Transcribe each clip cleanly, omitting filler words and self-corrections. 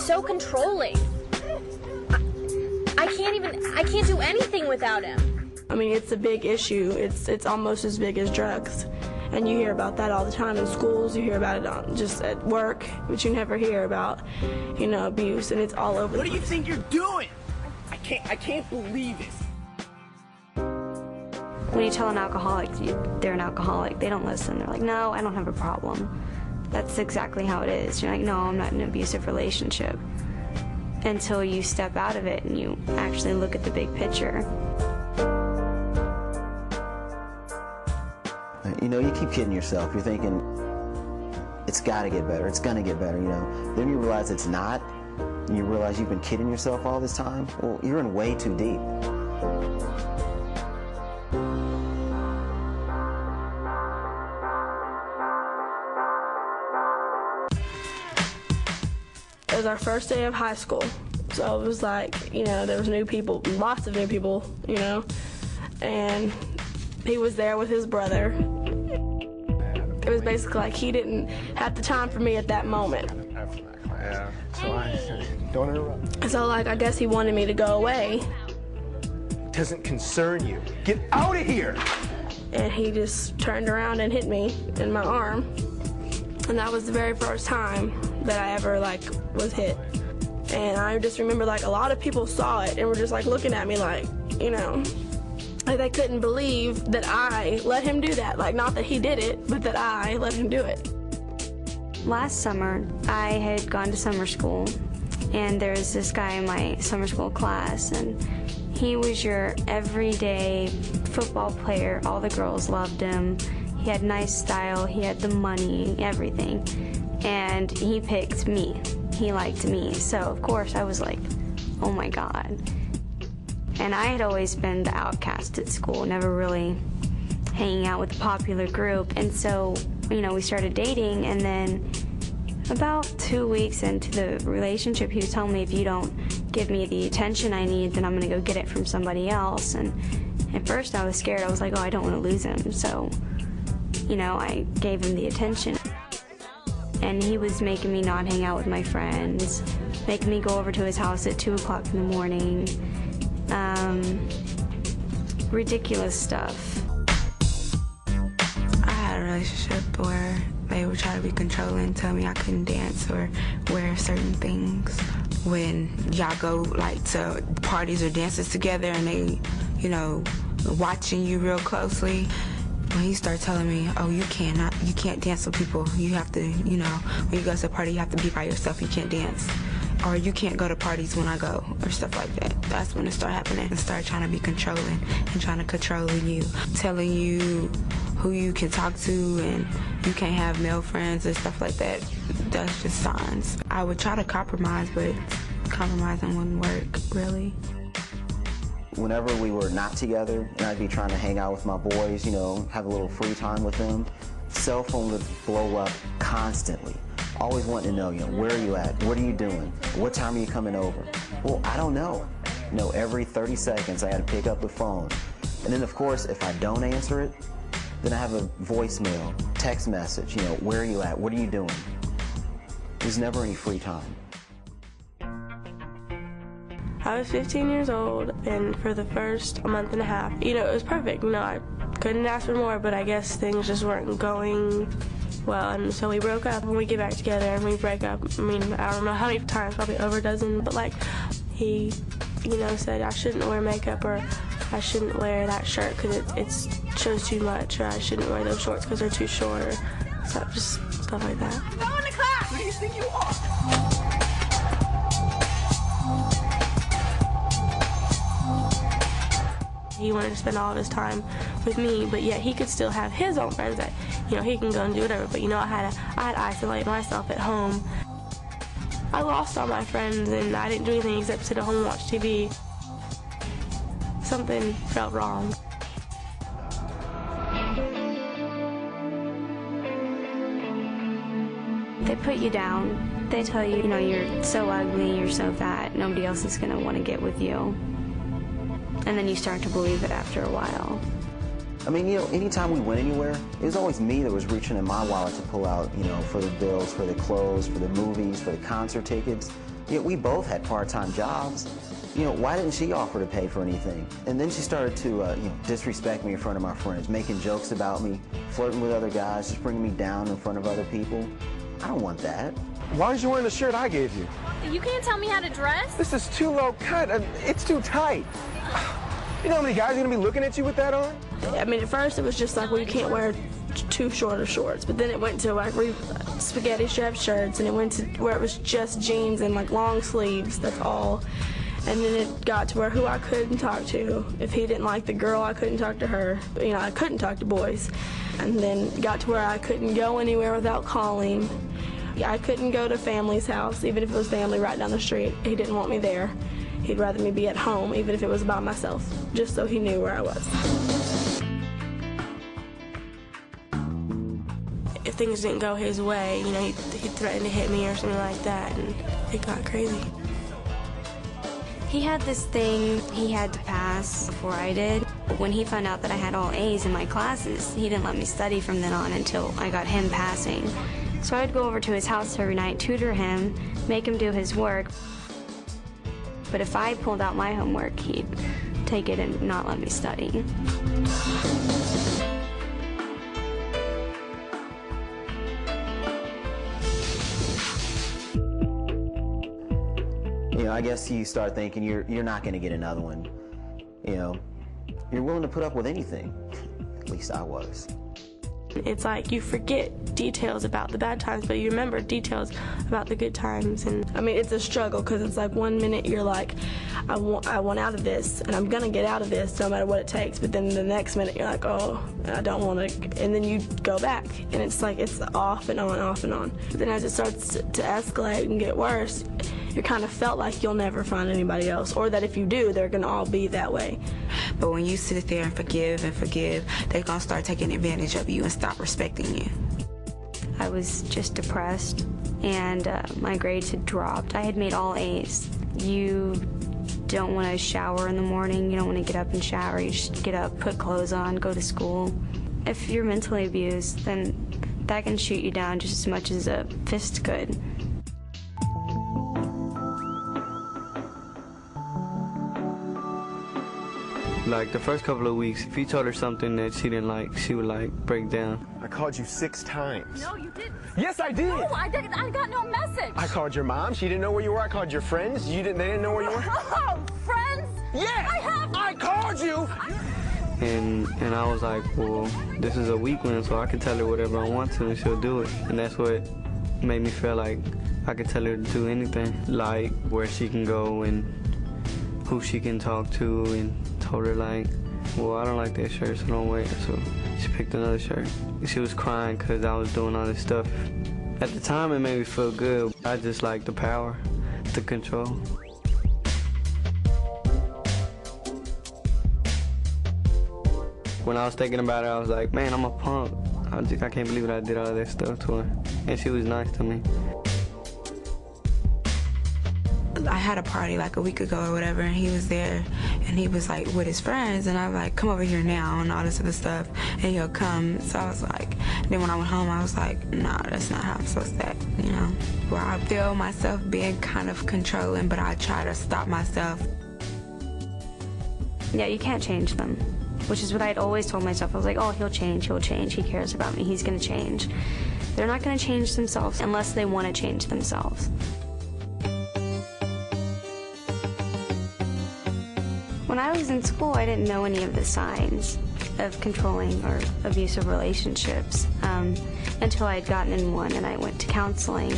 so controlling. I can't do anything without him. I mean, it's a big issue. It's almost as big as drugs. And you hear about that all the time in schools. You hear about it just at work, but you never hear about, abuse, and it's all over. What do you think you're doing? I can't believe it. When you tell an alcoholic they're an alcoholic, they don't listen. They're like, no, I don't have a problem. That's exactly how it is. You're like, no, I'm not in an abusive relationship. Until you step out of it and you actually look at the big picture. You keep kidding yourself. You're thinking, it's got to get better. It's going to get better, Then you realize it's not. And you realize you've been kidding yourself all this time. Well, you're in way too deep. It was our first day of high school. So it was like, there was new people, lots of new people, and he was there with his brother. It was basically like he didn't have the time for me at that moment. Yeah, so don't interrupt. So I guess he wanted me to go away. It doesn't concern you. Get out of here! And he just turned around and hit me in my arm. And that was the very first time that I ever was hit. And I just remember a lot of people saw it and were just looking at me like they couldn't believe that I let him do that. Not that he did it, but that I let him do it. Last summer, I had gone to summer school, and there was this guy in my summer school class, and he was your everyday football player. All the girls loved him. He had nice style, he had the money, everything. And he picked me. He liked me. So, of course, I was like, oh my God. And I had always been the outcast at school, never really hanging out with the popular group. And so, we started dating, and then about 2 weeks into the relationship, he was telling me, if you don't give me the attention I need, then I'm gonna go get it from somebody else. And at first I was scared. I was like, oh, I don't wanna lose him. So, I gave him the attention. And he was making me not hang out with my friends, making me go over to his house at 2 o'clock in the morning. Ridiculous stuff. I had a relationship where they would try to be controlling, tell me I couldn't dance or wear certain things. When y'all go to parties or dances together and they, watching you real closely, when he started telling me, oh, you can't dance with people. You have to, when you go to a party, you have to be by yourself. You can't dance. Or you can't go to parties when I go, or stuff like that. That's when it started happening. It started trying to be controlling and trying to control you, telling you who you can talk to and you can't have male friends and stuff like that. That's just signs. I would try to compromise, but compromising wouldn't work, really. Whenever we were not together, and I'd be trying to hang out with my boys, have a little free time with them, cell phone would blow up constantly. Always wanting to know, where are you at? What are you doing? What time are you coming over? Well, I don't know. Every 30 seconds I had to pick up the phone. And then, of course, if I don't answer it, then I have a voicemail, text message, where are you at? What are you doing? There's never any free time. I was 15 years old, and for the first month and a half, it was perfect. I couldn't ask for more, but I guess things just weren't going well, and so we broke up, and we get back together, and we break up. I don't know how many times, probably over a dozen, but he, said I shouldn't wear makeup, or I shouldn't wear that shirt because it shows too much, or I shouldn't wear those shorts because they're too short, or just stuff like that. Go into class! Who do you think you are? He wanted to spend all of his time with me, but yet he could still have his own friends that, he can go and do whatever. But, I had to isolate myself at home. I lost all my friends, and I didn't do anything except sit at home and watch TV. Something felt wrong. They put you down. They tell you, you're so ugly, you're so fat, nobody else is going to want to get with you. And then you start to believe it after a while. I mean, you know, anytime we went anywhere, it was always me that was reaching in my wallet to pull out, you know, for the bills, for the clothes, for the movies, for the concert tickets. You know, we both had part-time jobs. You know, why didn't she offer to pay for anything? And then she started to, you know, disrespect me in front of my friends, making jokes about me, flirting with other guys, just bringing me down in front of other people. I don't want that. Why aren't you wearing the shirt I gave you? You can't tell me how to dress? This is too low cut. It's too tight. You know how many guys are going to be looking at you with that on? I mean, at first it was just like, well, you can't wear too short of shorts, but then it went to like spaghetti strap shirts, and it went to where it was just jeans and like long sleeves, that's all. And then it got to where who I couldn't talk to. If he didn't like the girl, I couldn't talk to her. You know, I couldn't talk to boys. And then it got to where I couldn't go anywhere without calling. I couldn't go to family's house, even if it was family right down the street. He didn't want me there. He'd rather me be at home, even if it was by myself, just so he knew where I was. If things didn't go his way, you know, he threatened to hit me or something like that, and it got crazy. He had this thing he had to pass before I did. When he found out that I had all A's in my classes, he didn't let me study from then on until I got him passing. So I'd go over to his house every night, tutor him, make him do his work. But if I pulled out my homework, he'd take it and not let me study. You know, I guess you start thinking you're not going to get another one. You know, you're willing to put up with anything. At least I was. It's like you forget details about the bad times, but you remember details about the good times. And I mean, it's a struggle, because it's like 1 minute you're like, I want out of this, and I'm gonna get out of this no matter what it takes. But then the next minute you're like, oh, I don't want to, and then you go back, and it's like it's off and on, off and on. But then as it starts to escalate and get worse, you kind of felt like you'll never find anybody else, or that if you do, they're gonna all be that way. But when you sit there and forgive, they're gonna start taking advantage of you and stop respecting you. I was just depressed, and my grades had dropped. I had made all A's. You don't want to shower in the morning. You don't want to get up and shower. You just get up, put clothes on, go to school. If you're mentally abused, then that can shoot you down just as much as a fist could. Like the first couple of weeks, if you told her something that she didn't like, she would like break down. I called you 6 times. No, you didn't. Yes, I did. No, I got no message. I called your mom. She didn't know where you were. I called your friends. They didn't know where you were. Oh, friends? Yes. I called you. And I was like, well, this is a weak one, so I can tell her whatever I want to and she'll do it. And that's what made me feel like I could tell her to do anything, like where she can go and who she can talk to, and told her like, well, I don't like that shirt, so don't wear it. So she picked another shirt. She was crying because I was doing all this stuff. At the time, it made me feel good. I just liked the power, the control. When I was thinking about it, I was like, man, I'm a punk. I can't believe I did all that stuff to her. And she was nice to me. I had a party like a week ago or whatever, and he was there, and he was like with his friends, and I was like, come over here now, and all this other stuff, and he'll come. So I was like, then when I went home, I was like, nah, that's not how I'm supposed to act, you know? Where I feel myself being kind of controlling, but I try to stop myself. Yeah, you can't change them, which is what I had always told myself. I was like, oh, he'll change, he cares about me, he's gonna change. They're not gonna change themselves unless they wanna change themselves. When I was in school, I didn't know any of the signs of controlling or abusive relationships until I had gotten in one, and I went to counseling,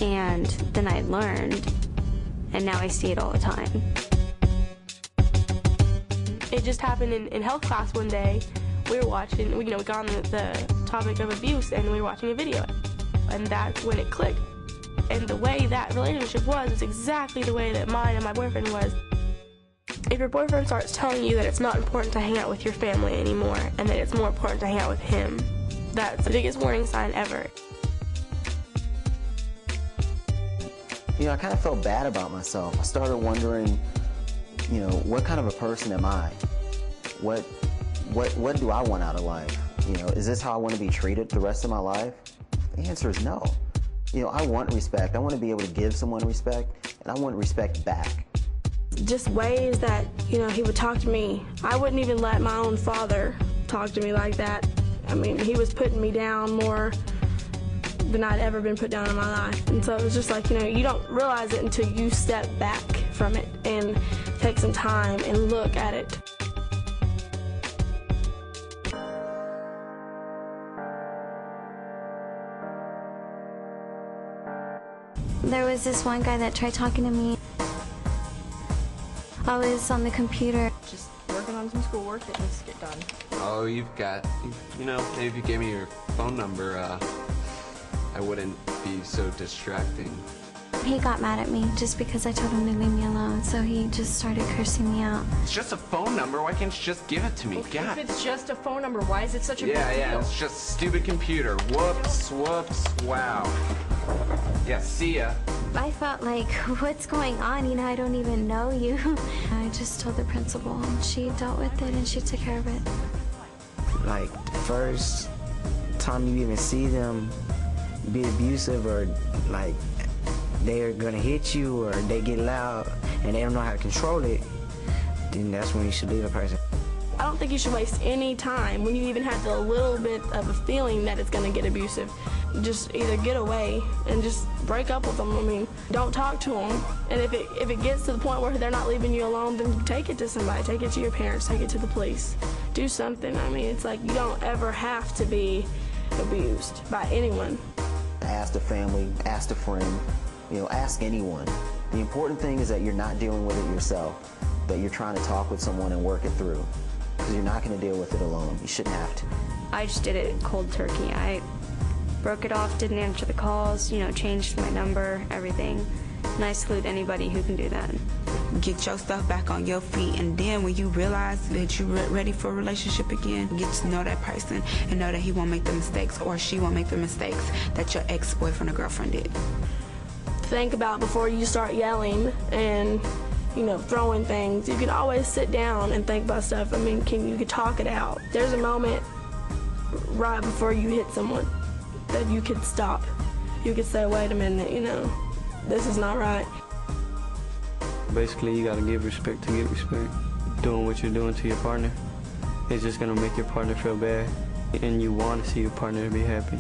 and then I learned, and now I see it all the time. It just happened in health class one day. We were watching, we got on the topic of abuse, and we were watching a video, and that's when it clicked. And the way that relationship was is exactly the way that mine and my boyfriend was. If your boyfriend starts telling you that it's not important to hang out with your family anymore, and that it's more important to hang out with him, that's the biggest warning sign ever. You know, I kind of felt bad about myself. I started wondering, you know, what kind of a person am I? What what do I want out of life? You know, is this how I want to be treated the rest of my life? The answer is no. You know, I want respect. I want to be able to give someone respect, and I want respect back. Just ways that, you know, he would talk to me. I wouldn't even let my own father talk to me like that. I mean, he was putting me down more than I'd ever been put down in my life. And so it was just like, you know, you don't realize it until you step back from it and take some time and look at it. There was this one guy that tried talking to me. I was on the computer. Just working on some schoolwork that needs to get done. Oh, you know, maybe if you gave me your phone number, I wouldn't be so distracting. He got mad at me just because I told him to leave me alone, so he just started cursing me out. It's just a phone number. Why can't you just give it to me? Okay, God. if it's just a phone number, why is it such a big deal? Yeah, it's just a stupid computer. Whoops, wow. Yeah, see ya. I felt like, what's going on? You know, I don't even know you. I just told the principal, and she dealt with it, and she took care of it. Like, the first time you even see them be abusive, or like they're gonna hit you, or they get loud and they don't know how to control it, then that's when you should leave a person. I don't think you should waste any time when you even have the little bit of a feeling that it's gonna get abusive. Just either get away and just break up with them. I mean, don't talk to them. And if it gets to the point where they're not leaving you alone, then take it to somebody. Take it to your parents. Take it to the police. Do something. I mean, it's like you don't ever have to be abused by anyone. Ask a family, ask a friend, you know, ask anyone. The important thing is that you're not dealing with it yourself, that you're trying to talk with someone and work it through, because you're not going to deal with it alone. You shouldn't have to. I just did it cold turkey. I broke it off, didn't answer the calls, you know, changed my number, everything. And I salute anybody who can do that. Get your stuff back on your feet, and then when you realize that you're ready for a relationship again, get to know that person and know that he won't make the mistakes or she won't make the mistakes that your ex-boyfriend or girlfriend did. Think about before you start yelling and, you know, throwing things. You can always sit down and think about stuff. I mean, you could talk it out. There's a moment right before you hit someone that you could stop. You could say, wait a minute, you know, this is not right. Basically, you gotta give respect to get respect. Doing what you're doing to your partner, it's just gonna make your partner feel bad, and you want to see your partner be happy.